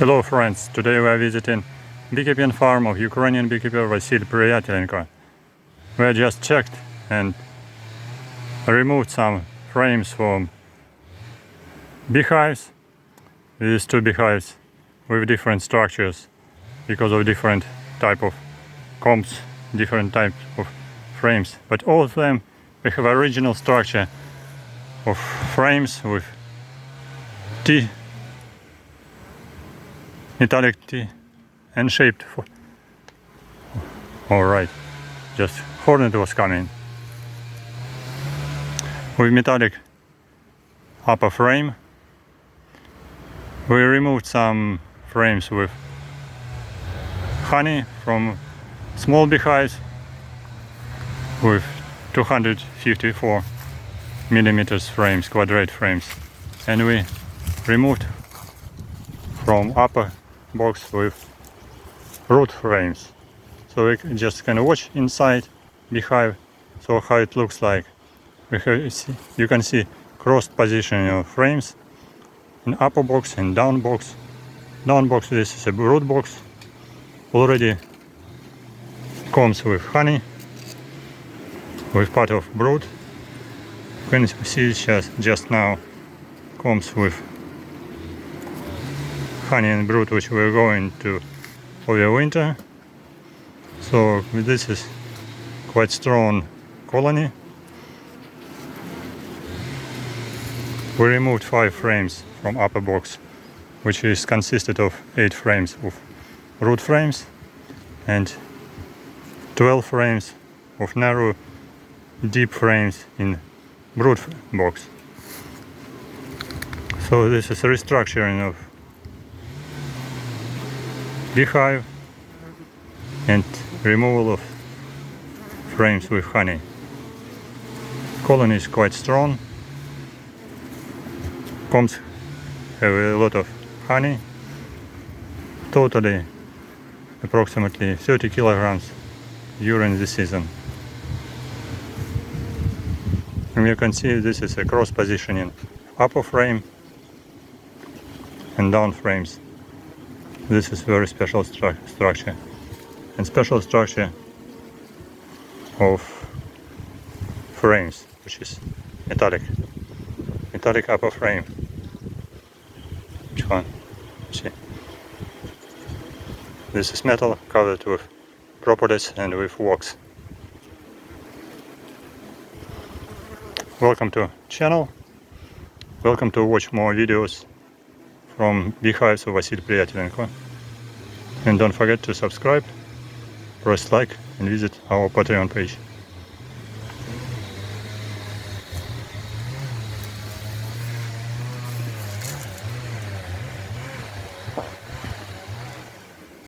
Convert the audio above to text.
Hello friends, today we are visiting beekeeping farm of Ukrainian beekeeper Vasyl Priyatelenko. We just checked and removed some frames from beehives. These two beehives with different structures because of different type of combs, different type of frames. But all of them, they have original structure of frames with T, metallic T, and shaped. Alright, just hornet was coming. With metallic upper frame. We removed some frames with honey from small beehives with 254 millimeters frames, quadrate frames, and we removed from upper box with root frames, so we just can watch inside beehive, so how it looks like. You can see crossed positioning of frames in upper box and down box. Down box, this is a brood box, already comes with honey, with part of brood. You can see just now comes with honey and brood, which we're going to over winter. So this is quite strong colony. We removed 5 frames from upper box, which is consisted of 8 frames of root frames and 12 frames of narrow deep frames in brood box. So this is a restructuring of beehive and removal of frames with honey. Colony is quite strong. Combs have a lot of honey. Totally approximately 30 kilograms during the season. And you can see this is a cross positioning upper frame and down frames. This is very special structure, and special structure of frames, which is metallic upper frame. Which one? See, this is metal covered with propolis and with wax. Welcome to channel. Welcome to watch more videos from Beehives of Vasyl Priyatelenko. And don't forget to subscribe, press like and visit our Patreon page.